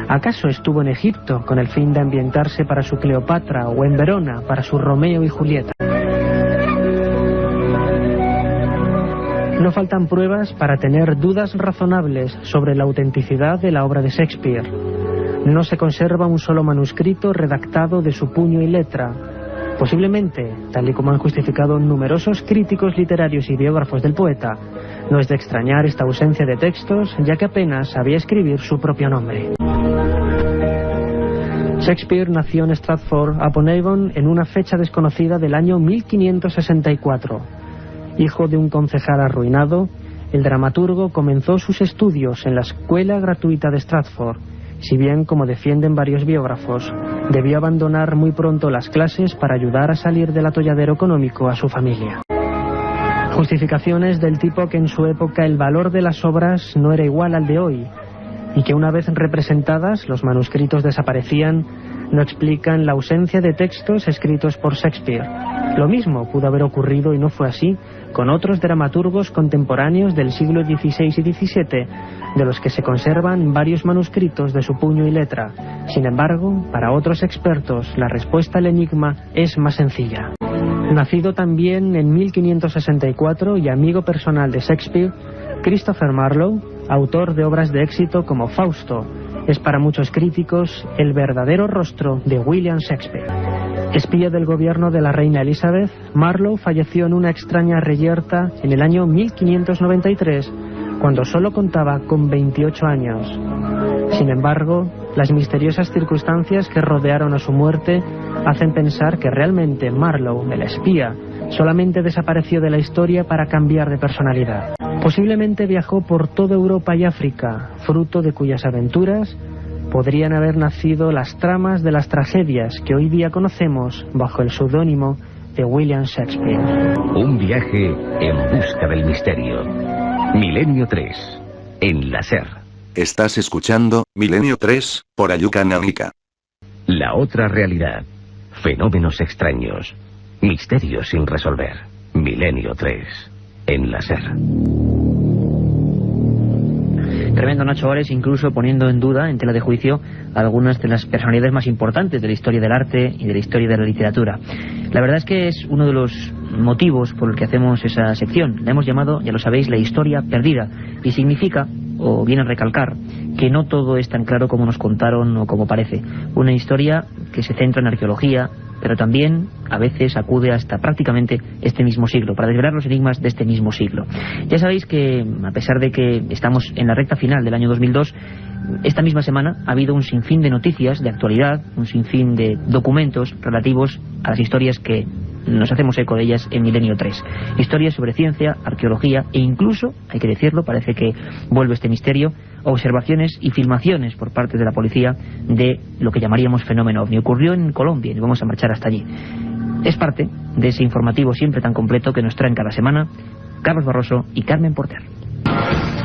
¿Acaso estuvo en Egipto con el fin de ambientarse para su Cleopatra o en Verona para su Romeo y Julieta? No faltan pruebas para tener dudas razonables sobre la autenticidad de la obra de Shakespeare. No se conserva un solo manuscrito redactado de su puño y letra. Posiblemente, tal y como han justificado numerosos críticos literarios y biógrafos del poeta, no es de extrañar esta ausencia de textos, ya que apenas sabía escribir su propio nombre. Shakespeare nació en Stratford-upon-Avon en una fecha desconocida del año 1564. Hijo de un concejal arruinado, el dramaturgo comenzó sus estudios en la escuela gratuita de Stratford. Si bien, como defienden varios biógrafos, debió abandonar muy pronto las clases para ayudar a salir del atolladero económico a su familia. Justificaciones del tipo que en su época el valor de las obras no era igual al de hoy, y que una vez representadas los manuscritos desaparecían, no explican la ausencia de textos escritos por Shakespeare. Lo mismo pudo haber ocurrido, y no fue así, con otros dramaturgos contemporáneos del siglo XVI y XVII, de los que se conservan varios manuscritos de su puño y letra. Sin embargo, para otros expertos, la respuesta al enigma es más sencilla. Nacido también en 1564 y amigo personal de Shakespeare, Christopher Marlowe, autor de obras de éxito como Fausto, es para muchos críticos el verdadero rostro de William Shakespeare. Espía del gobierno de la reina Elizabeth, Marlowe falleció en una extraña reyerta en el año 1593, cuando solo contaba con 28 años. Sin embargo, las misteriosas circunstancias que rodearon a su muerte hacen pensar que realmente Marlowe, el espía, solamente desapareció de la historia para cambiar de personalidad. Posiblemente viajó por toda Europa y África, fruto de cuyas aventuras podrían haber nacido las tramas de las tragedias que hoy día conocemos bajo el seudónimo de William Shakespeare. Un viaje en busca del misterio. Milenio 3, en la SER. Estás escuchando Milenio 3, por Ayucan Anica. La otra realidad. Fenómenos extraños. Misterios sin resolver. Milenio 3, en la SER. Tremendo, Nacho Ores, incluso poniendo en duda, en tela de juicio, algunas de las personalidades más importantes de la historia del arte y de la historia de la literatura. La verdad es que es uno de los motivos por el que hacemos esa sección. La hemos llamado, ya lo sabéis, la historia perdida. Y significa, o viene a recalcar, que no todo es tan claro como nos contaron o como parece. Una historia que se centra en arqueología, pero también a veces acude hasta prácticamente este mismo siglo, para desvelar los enigmas de este mismo siglo. Ya sabéis que, a pesar de que estamos en la recta final del año 2002, esta misma semana ha habido un sinfín de noticias de actualidad, un sinfín de documentos relativos a las historias que nos hacemos eco de ellas en Milenio 3. Historias sobre ciencia, arqueología e incluso, hay que decirlo, parece que vuelve este misterio, observaciones y filmaciones por parte de la policía de lo que llamaríamos fenómeno ovni. Ocurrió en Colombia y vamos a marchar hasta allí. Es parte de ese informativo siempre tan completo que nos traen cada semana Carlos Barroso y Carmen Porter.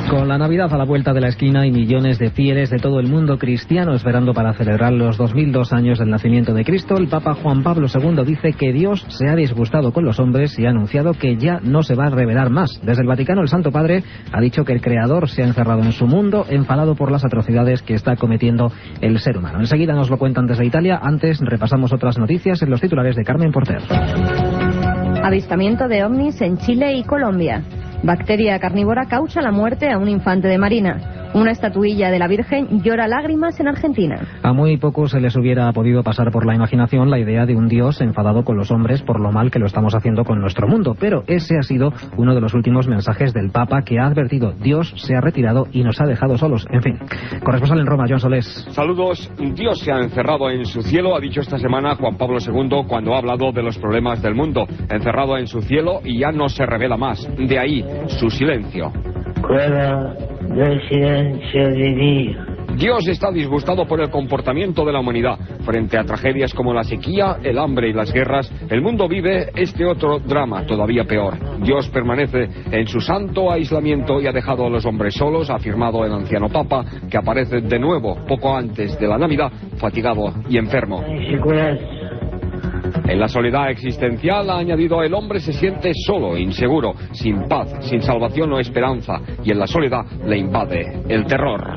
Con la Navidad a la vuelta de la esquina y millones de fieles de todo el mundo cristiano esperando para celebrar los 2002 años del nacimiento de Cristo, el Papa Juan Pablo II dice que Dios se ha disgustado con los hombres y ha anunciado que ya no se va a revelar más. Desde el Vaticano, el Santo Padre ha dicho que el Creador se ha encerrado en su mundo, enfadado por las atrocidades que está cometiendo el ser humano. Enseguida nos lo cuentan desde Italia. Antes repasamos otras noticias en los titulares de Carmen Porter. Avistamiento de ovnis en Chile y Colombia. Bacteria carnívora causa la muerte a un infante de marina. Una estatuilla de la Virgen llora lágrimas en Argentina. A muy pocos se les hubiera podido pasar por la imaginación la idea de un Dios enfadado con los hombres por lo mal que lo estamos haciendo con nuestro mundo. Pero ese ha sido uno de los últimos mensajes del Papa, que ha advertido: Dios se ha retirado y nos ha dejado solos. En fin, corresponsal en Roma, Joan Solés. Saludos. Dios se ha encerrado en su cielo, ha dicho esta semana Juan Pablo II cuando ha hablado de los problemas del mundo. Encerrado en su cielo y ya no se revela más. De ahí su silencio. Del silencio de Dios. Dios está disgustado por el comportamiento de la humanidad. Frente a tragedias como la sequía, el hambre y las guerras, el mundo vive este otro drama todavía peor. Dios permanece en su santo aislamiento y ha dejado a los hombres solos, ha afirmado el anciano Papa, que aparece de nuevo poco antes de la Navidad, fatigado y enfermo. En la soledad existencial, ha añadido, el hombre se siente solo, inseguro, sin paz, sin salvación o esperanza, y en la soledad le invade el terror.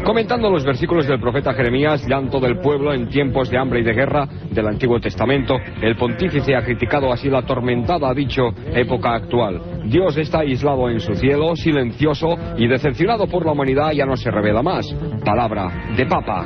Comentando los versículos del profeta Jeremías, llanto del pueblo en tiempos de hambre y de guerra del Antiguo Testamento, el pontífice ha criticado así la atormentada, ha dicho, época actual. Dios está aislado en su cielo, silencioso y decepcionado por la humanidad, ya no se revela más. Palabra de Papa.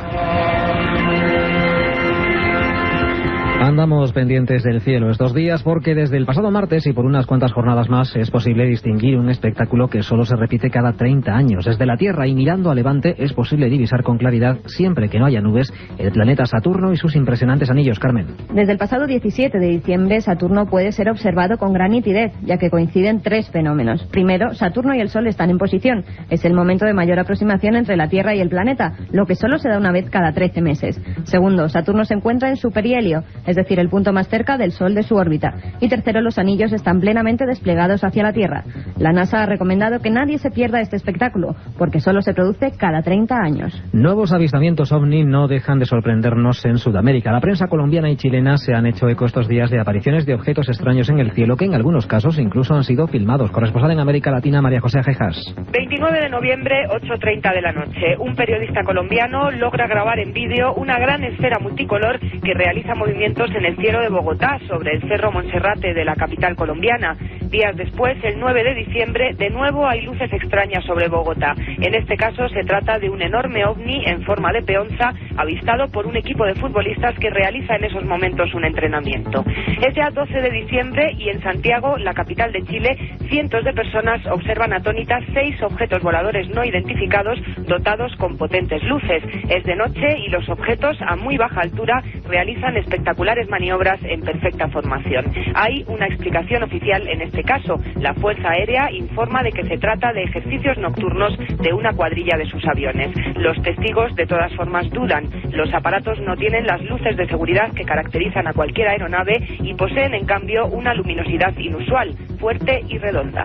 Andamos pendientes del cielo estos días porque desde el pasado martes y por unas cuantas jornadas más es posible distinguir un espectáculo que solo se repite cada 30 años. Desde la Tierra y mirando a Levante es posible divisar con claridad, siempre que no haya nubes, el planeta Saturno y sus impresionantes anillos. Carmen. Desde el pasado 17 de diciembre, Saturno puede ser observado con gran nitidez, ya que coinciden tres fenómenos. Primero, Saturno y el Sol están en posición. Es el momento de mayor aproximación entre la Tierra y el planeta, lo que solo se da una vez cada 13 meses. Segundo, Saturno se encuentra en su perihelio, es es decir, el punto más cerca del Sol de su órbita. Y tercero, los anillos están plenamente desplegados hacia la Tierra. La NASA ha recomendado que nadie se pierda este espectáculo, porque solo se produce cada 30 años. Nuevos avistamientos ovni no dejan de sorprendernos en Sudamérica. La prensa colombiana y chilena se han hecho eco estos días de apariciones de objetos extraños en el cielo que en algunos casos incluso han sido filmados. Corresponsal en América Latina, María José Ajejas. 29 de noviembre, 8:30 de la noche. Un periodista colombiano logra grabar en vídeo una gran esfera multicolor que realiza movimientos en el cielo de Bogotá, sobre el Cerro Monserrate de la capital colombiana. Días después, el 9 de diciembre, de nuevo hay luces extrañas sobre Bogotá. En este caso se trata de un enorme ovni en forma de peonza avistado por un equipo de futbolistas que realiza en esos momentos un entrenamiento. Es ya 12 de diciembre y en Santiago, la capital de Chile, cientos de personas observan atónitas 6 objetos voladores no identificados dotados con potentes luces. Es de noche y los objetos a muy baja altura realizan espectaculares maniobras en perfecta formación. Hay una explicación oficial en este caso. La Fuerza Aérea informa de que se trata de ejercicios nocturnos de una cuadrilla de sus aviones. Los testigos de todas formas dudan. Los aparatos no tienen las luces de seguridad que caracterizan a cualquier aeronave y poseen en cambio una luminosidad inusual, fuerte y redonda.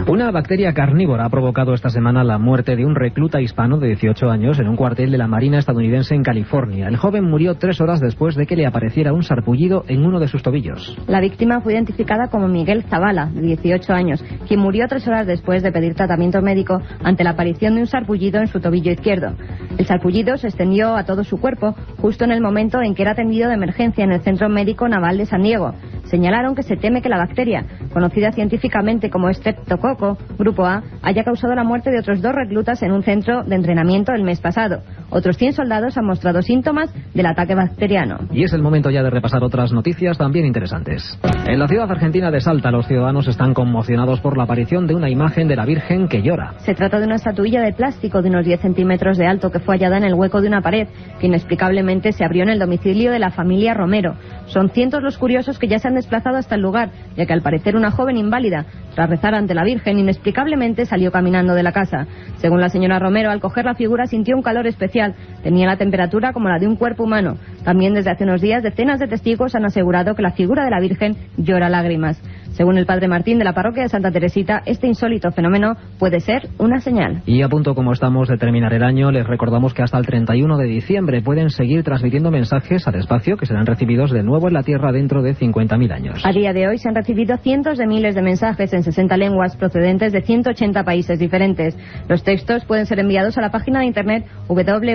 Una bacteria carnívora ha provocado esta semana la muerte de un recluta hispano de 18 años en un cuartel de la Marina estadounidense en California. El joven murió 3 horas después de que le apareciera un sarpullido en uno de sus tobillos. La víctima fue identificada como Miguel Zavala, de 18 años, quien murió 3 horas después de pedir tratamiento médico ante la aparición de un sarpullido en su tobillo izquierdo. El sarpullido se extendió a todo su cuerpo justo en el momento en que era atendido de emergencia en el Centro Médico Naval de San Diego. Señalaron que se teme que la bacteria, conocida científicamente como Streptococcus grupo A, haya causado la muerte de otros 2 reclutas en un centro de entrenamiento el mes pasado. Otros 100 soldados han mostrado síntomas del ataque bacteriano. Y es el momento ya de repasar otras noticias también interesantes. En la ciudad argentina de Salta, los ciudadanos están conmocionados por la aparición de una imagen de la Virgen que llora. Se trata de una estatuilla de plástico de unos 10 centímetros de alto que fue hallada en el hueco de una pared, que inexplicablemente se abrió en el domicilio de la familia Romero. Son cientos los curiosos que ya se han desplazado hasta el lugar, ya que al parecer una joven inválida, tras rezar ante la Virgen, inexplicablemente salió caminando de la casa. Según la señora Romero, al coger la figura sintió un calor especial, tenía la temperatura como la de un cuerpo humano. También desde hace unos días decenas de testigos han asegurado que la figura de la Virgen llora lágrimas. Según el padre Martín de la parroquia de Santa Teresita, este insólito fenómeno puede ser una señal. Y a punto como estamos de terminar el año, les recordamos que hasta el 31 de diciembre pueden seguir transmitiendo mensajes al espacio que serán recibidos de nuevo en la Tierra dentro de 50.000 años. A día de hoy se han recibido cientos de miles de mensajes en 60 lenguas procedentes de 180 países diferentes. Los textos pueden ser enviados a la página de internet www.keo.org.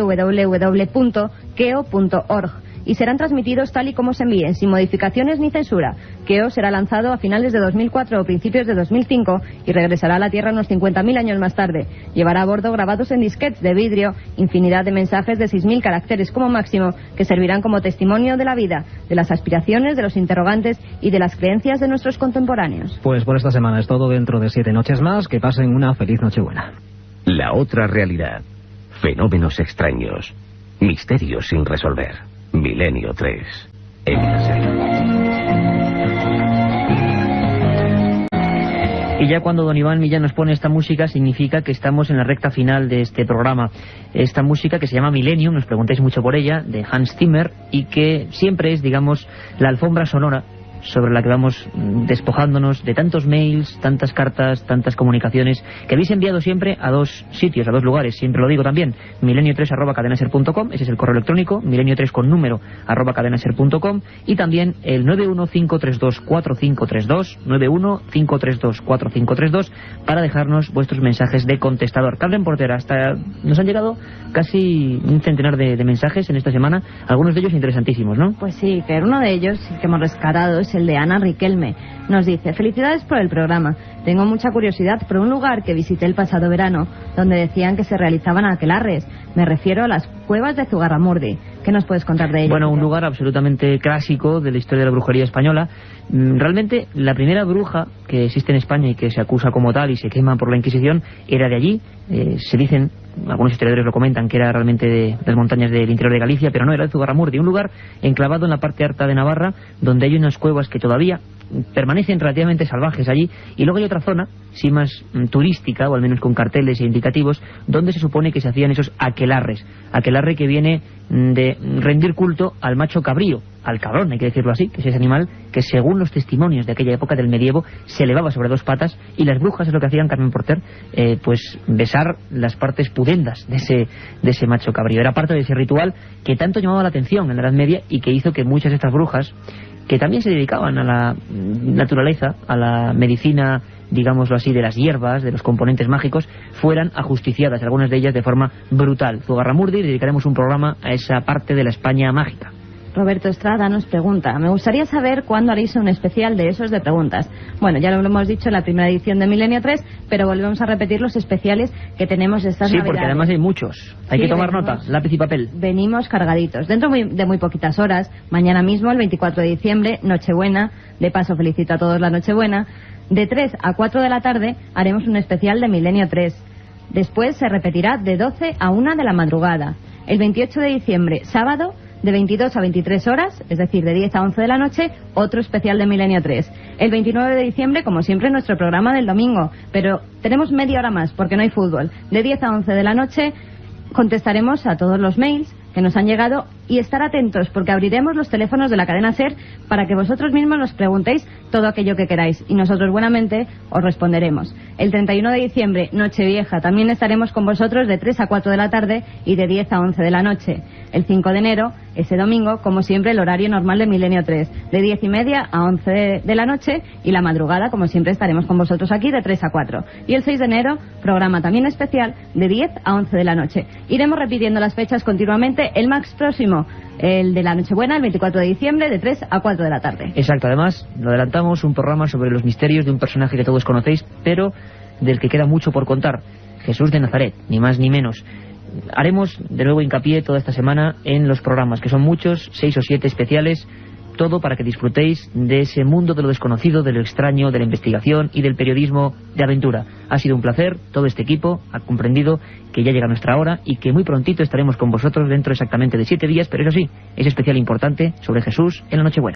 y serán transmitidos tal y como se envíen, sin modificaciones ni censura. Keo será lanzado a finales de 2004 o principios de 2005 y regresará a la Tierra unos 50.000 años más tarde. Llevará a bordo grabados en disquetes de vidrio infinidad de mensajes de 6.000 caracteres como máximo que servirán como testimonio de la vida, de las aspiraciones, de los interrogantes y de las creencias de nuestros contemporáneos. Pues por esta semana es todo. Dentro de 7 noches más, que pasen una feliz Nochebuena. La otra realidad. Fenómenos extraños. Misterios sin resolver. Milenio 3. En la serie. Y ya cuando don Iván Millán nos pone esta música, significa que estamos en la recta final de este programa. Esta música que se llama Millennium, nos preguntáis mucho por ella, de Hans Zimmer, y que siempre es, digamos, la alfombra sonora sobre la que vamos despojándonos de tantos mails, tantas cartas, tantas comunicaciones que habéis enviado siempre a 2 sitios, a 2 lugares, siempre lo digo también, milenio3@cadenaser.com, ese es el correo electrónico, milenio3 con número @cadenaser.com, y también el 915324532, 915324532, para dejarnos vuestros mensajes de contestador. Carmen Portera, hasta nos han llegado casi un centenar de mensajes en esta semana, algunos de ellos interesantísimos, ¿no? Pues sí, pero uno de ellos que hemos rescatado es el de Ana Riquelme. Nos dice: felicidades por el programa. Tengo mucha curiosidad por un lugar que visité el pasado verano, donde decían que se realizaban aquelarres. Me refiero a las cuevas de Zugarramurdi. ¿Qué nos puedes contar de ello? Bueno, un lugar absolutamente clásico de la historia de la brujería española. Realmente, la primera bruja que existe en España y que se acusa como tal y se quema por la Inquisición era de allí. Se dicen, algunos historiadores lo comentan, que era realmente de las montañas del interior de Galicia, pero no, era de Zugarramurdi, un lugar enclavado en la parte alta de Navarra, donde hay unas cuevas que todavía permanecen relativamente salvajes allí, y luego hay otra zona, sí más turística, o al menos con carteles e indicativos, donde se supone que se hacían esos aquelarres. Aquelarre que viene de rendir culto al macho cabrío, al cabrón, hay que decirlo así, que es ese animal que según los testimonios de aquella época del medievo se elevaba sobre 2 patas, y las brujas es lo que hacían, Carmen Porter, pues besar las partes pudendas de ese macho cabrío. Era parte de ese ritual que tanto llamaba la atención en la Edad Media y que hizo que muchas de estas brujas, que también se dedicaban a la naturaleza, a la medicina, digámoslo así, de las hierbas, de los componentes mágicos, fueran ajusticiadas, algunas de ellas de forma brutal. Zugarramurdi, dedicaremos un programa a esa parte de la España mágica. Roberto Estrada nos pregunta: me gustaría saber cuándo haréis un especial de esos de preguntas. Bueno, ya lo hemos dicho en la primera edición de Milenio 3, pero volvemos a repetir los especiales que tenemos estas Navidades. Sí, porque además hay muchos. Hay que tomar nota, lápiz y papel. Venimos cargaditos. Dentro de muy poquitas horas, mañana mismo, el 24 de diciembre, Nochebuena, de paso felicito a todos la Nochebuena, de 3 a 4 de la tarde haremos un especial de Milenio 3. Después se repetirá de 12 a 1 de la madrugada. El 28 de diciembre, sábado, de 22 a 23 horas, es decir, de 10 a 11 de la noche, otro especial de Milenio 3. El 29 de diciembre, como siempre, nuestro programa del domingo, pero tenemos media hora más porque no hay fútbol. De 10 a 11 de la noche contestaremos a todos los mails que nos han llegado, y estar atentos porque abriremos los teléfonos de la cadena SER para que vosotros mismos nos preguntéis todo aquello que queráis y nosotros buenamente os responderemos. El 31 de diciembre, Nochevieja, también estaremos con vosotros de 3 a 4 de la tarde y de 10 a 11 de la noche. El 5 de enero, ese domingo, como siempre, el horario normal de Milenio 3, de 10 y media a 11 de la noche, y la madrugada, como siempre, estaremos con vosotros aquí de 3 a 4. Y el 6 de enero, programa también especial de 10 a 11 de la noche. Iremos repitiendo las fechas continuamente. El más próximo, el de la Nochebuena, el 24 de diciembre, de 3 a 4 de la tarde. Exacto, además, lo adelantamos, un programa sobre los misterios de un personaje que todos conocéis, pero del que queda mucho por contar. Jesús de Nazaret, ni más ni menos. Haremos de nuevo hincapié toda esta semana en los programas, que son muchos, 6 o 7 especiales, todo para que disfrutéis de ese mundo de lo desconocido, de lo extraño, de la investigación y del periodismo de aventura. Ha sido un placer, todo este equipo ha comprendido que ya llega nuestra hora y que muy prontito estaremos con vosotros dentro exactamente de 7 días, pero eso sí, ese especial importante sobre Jesús en la Nochebuena.